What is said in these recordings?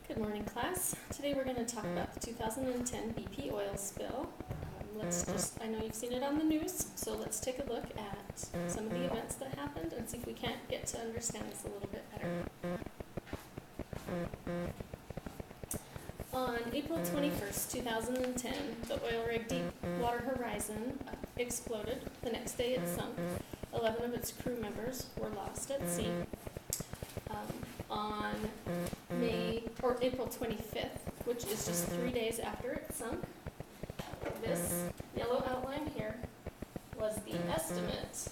Good morning, class. Today we're going to talk about the 2010 BP oil spill. I know you've seen it on the news, so let's take a look at some of the events that happened and see if we can't get to understand this a little bit better. On April 21st, 2010, the oil rig Deepwater Horizon exploded. The next day it sunk. 11 of its crew members were lost at sea. On April 25th, which is just 3 days after it sunk, this yellow outline here was the estimate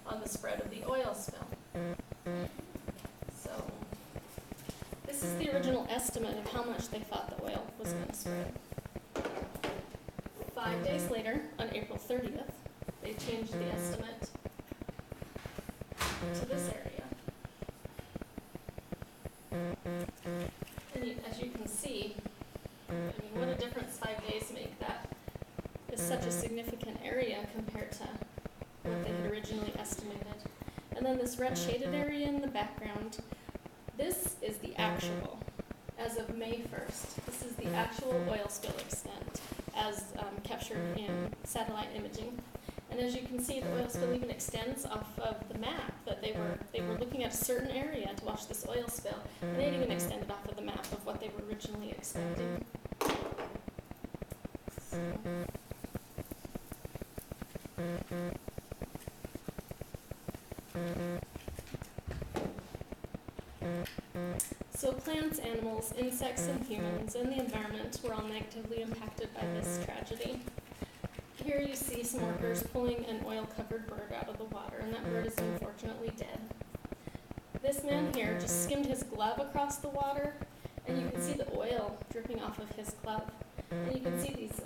on the spread of the oil spill. So this is the original estimate of how much they thought the oil was going to spread. 5 days later, on April 30th, they changed the estimate to this area. And as you can see, what a difference 5 days make. That is such a significant area compared to what they had originally estimated. And then this red shaded area in the background, this is the actual, as of May 1st. This is the actual oil spill extent as captured in satellite imaging. And as you can see, the oil spill even extends off of the map that they were looking at a certain area to watch this oil spill, and it even extended off of the map of what they were originally expecting. So plants, animals, insects, and humans, and the environment were all negatively impacted by this tragedy. Here you see some workers pulling an oil-covered bird out of the water, and that bird is unfortunately dead. This man here just skimmed his glove across the water, and you can see the oil dripping off of his glove. And you can see these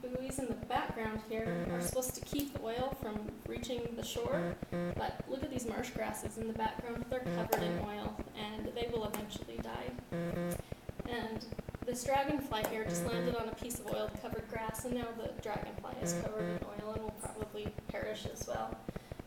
buoys in the background here are supposed to keep the oil from reaching the shore, but look at these marsh grasses in the background. They're covered in oil, and they will eventually die. And this dragonfly here just landed on a piece of oil-covered grass, and now the dragonfly is covered in oil and will probably perish as well.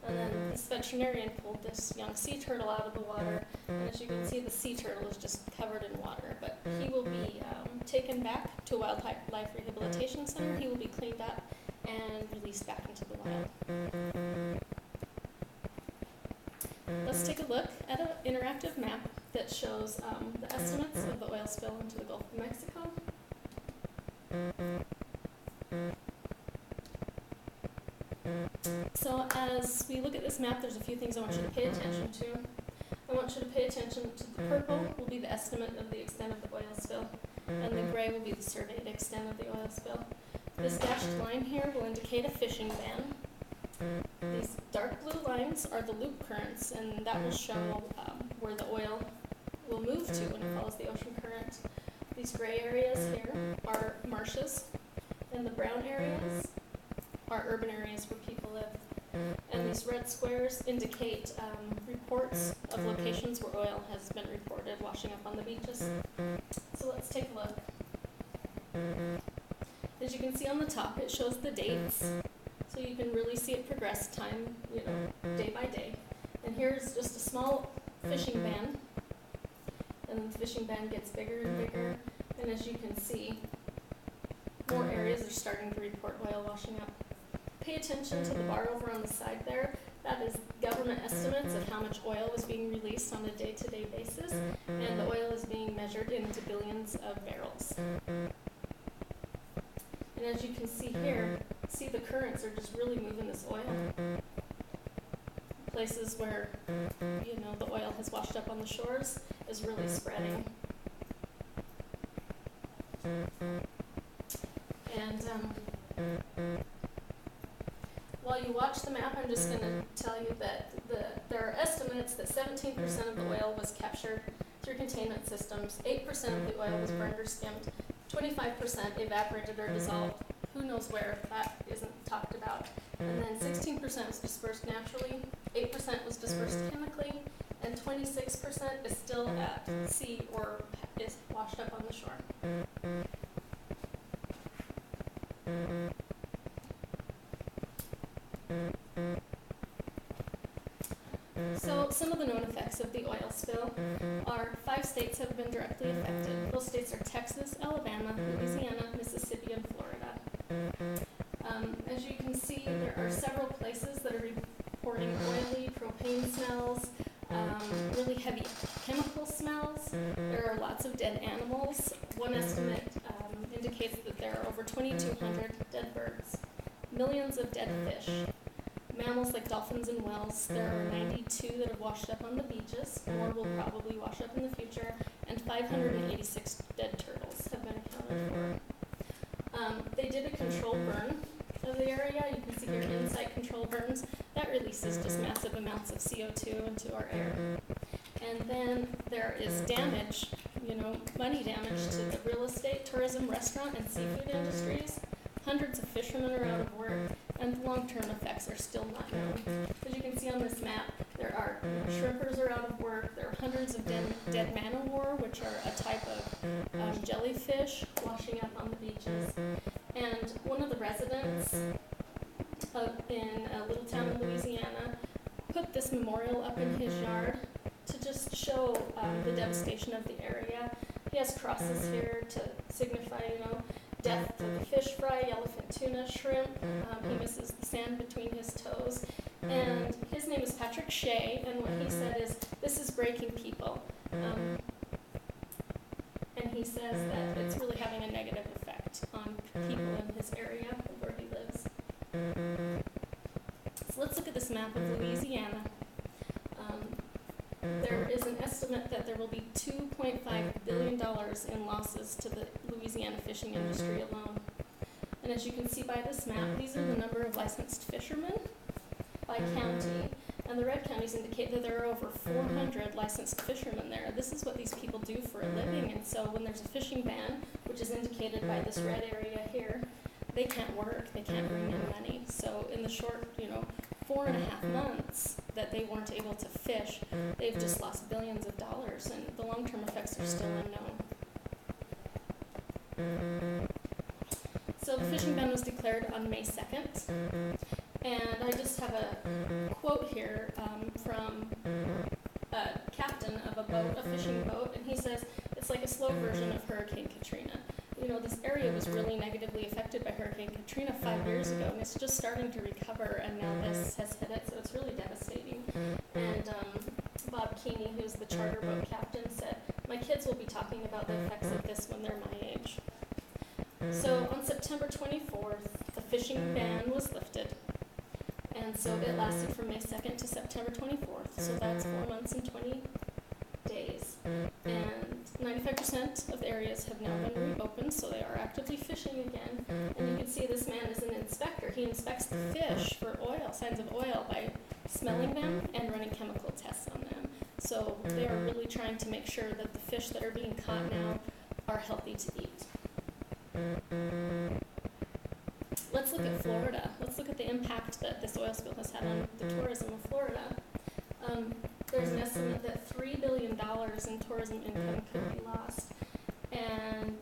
And then this veterinarian pulled this young sea turtle out of the water, and as you can see, the sea turtle is just covered in water. But he will be taken back to a wildlife rehabilitation center. He will be cleaned up and released back into the wild. Let's take a look at an interactive map that shows the estimates of the oil spill into the Gulf of Mexico. So as we look at this map, there's a few things I want you to pay attention to. I want you to pay attention to the purple will be the estimate of the extent of the oil spill, and the gray will be the surveyed extent of the oil spill. This dashed line here will indicate a fishing ban. These dark blue lines are the loop currents, and that will show where the oil will move to when it follows the ocean current. These gray areas here are marshes, and the brown areas are urban areas where people live. And these red squares indicate reports of locations where oil has been reported washing up on the beaches. So let's take a look. As you can see on the top, it shows the dates. So you can really see it progress time, day by day. And here's just a small fishing ban. And the fishing ban gets bigger and bigger. And as you can see, more areas are starting to report oil washing up. Pay attention to the bar over on the side there. That is government estimates of how much oil is being released on a day-to-day basis. And the oil is being measured into billions of barrels. And as you can see here, see the currents are just really moving this oil. Places where, the oil has washed up on the shores is really spreading. And while you watch the map, I'm just going to tell you that there are estimates that 17% of the oil was captured through containment systems, 8% of the oil was burned or skimmed, 25% evaporated or dissolved. Who knows where? That isn't talked about. And then 16% was dispersed naturally, 8% was dispersed chemically, and 26% is still at sea or is washed up on the shore. So some of the known effects of the oil spill are 5 states have been directly affected. Those states are Texas, Alabama, Louisiana, Mississippi, and Florida. As you can see, there are several places that are reporting oily propane smells, really heavy chemical smells. There are lots of dead animals. One estimate indicates that there are over 2,200 dead birds, millions of dead fish, mammals like dolphins and whales. There are 92 that have washed up on the beaches. More will probably wash up in the future. And 586 dead turtles have been accounted for. They did a controlled burn of the area. You can see here in-site control burns. That releases just massive amounts of CO2 into our air. And then there is damage, money damage to the real estate, tourism, restaurant, and seafood industries. Hundreds of fishermen are out of work, and the long-term effects are still not known. As you can see on this map, there are shrimpers are out of work. There are hundreds of dead man-o'-war, which are a type of jellyfish washing up on the beaches. And one of the residents in a little town in Louisiana put this memorial up in his yard to just show the devastation of the area. He has crosses here to signify, death to the fish fry, yellowfin tuna, shrimp. He misses the sand between his toes. And his name is Patrick Shea, and what he said is, this is breaking people. And he says that it's really having a negative effect on people in his area where he lives. So let's look at this map of Louisiana. There is an estimate that there will be $2.5 billion in losses to the Louisiana fishing industry alone. And as you can see by this map, these are the number of licensed fishermen by county. And the red counties indicate that there are over 400 licensed fishermen there. This is what these people do for a living. And so when there's a fishing ban, which is indicated by this red area here, they can't work, they can't bring in money. So in the short, 4.5 months that they weren't able to fish, they've just lost billions of dollars, and the long-term effects are still unknown. So the fishing ban was declared on May 2nd, and I just have a quote here from a captain of a fishing boat, and he says, it's like a slow version of Hurricane Katrina. This area was really negatively affected by Hurricane Katrina 5 years ago, and it's just starting to recover, and now this has hit it, so it's really devastating. And Bob Keeney, who's the charter boat captain, said, my kids will be talking about the effects of this when they're my age. So on September 24th, the fishing ban was lifted, and so it lasted from May 2nd to September 24th, so that's 4 months and 20 days. And 95% of the areas have now been reopened, so they are actively fishing again. And you can see this man is an inspector. He inspects the fish for oil, signs of oil, by smelling them and running chemical tests on them. So they are really trying to make sure that the fish that are being caught now are healthy to eat. Let's look at Florida. Let's look at the impact that this oil spill has had on the tourism of Florida. There's an estimate that $3 billion in tourism income could be lost. And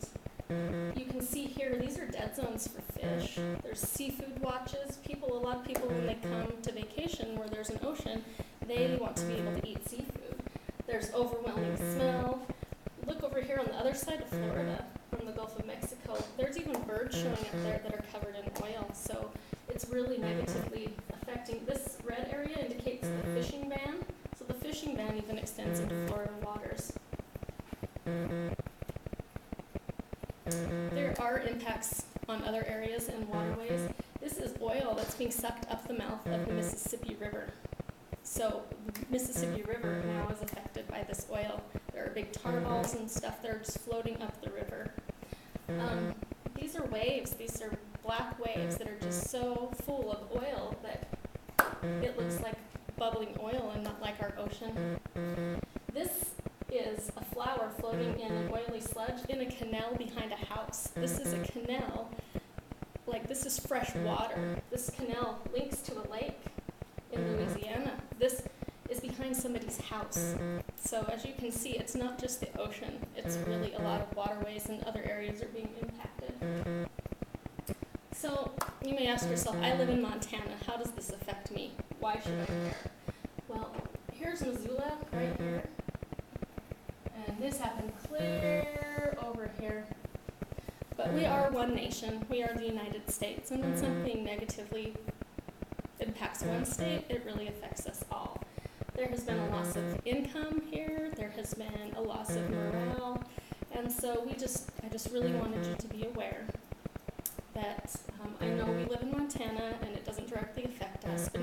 you can see here, these are dead zones for fish. There's seafood watches. A lot of people, when they come to vacation where there's an ocean, they want to be able to eat seafood. There's overwhelming smell. Look over here on the other side of Florida, from the Gulf of Mexico. There's even birds showing up there that are covered in oil. So it's really negatively affecting. This red area indicates the fishing ban. So the fishing ban even extends into Florida waters. There are impacts on other areas and waterways. This is oil that's being sucked up the mouth of the Mississippi River. So the Mississippi River now is affected by this oil. There are big tar balls and stuff that are just floating up the river. These are waves. These are black waves that are just so full of oil that it looks like bubbling oil and not like our ocean. This is a flower floating in an oily sludge in a canal behind a house. This is a canal, this is fresh water. This canal links to a lake in Louisiana. This is behind somebody's house. So as you can see, it's not just the ocean. It's really a lot of waterways and other areas are being impacted. So you may ask yourself, I live in Montana. How does this affect me? Why should I care? Well, here's Missoula right here. And this happened clear over we are one nation. We are the United States. And when something negatively impacts one state, it really affects us all. There has been a loss of income here. There has been a loss of morale. And so I just really wanted you to be aware that I know we live in Montana and it doesn't directly affect us, but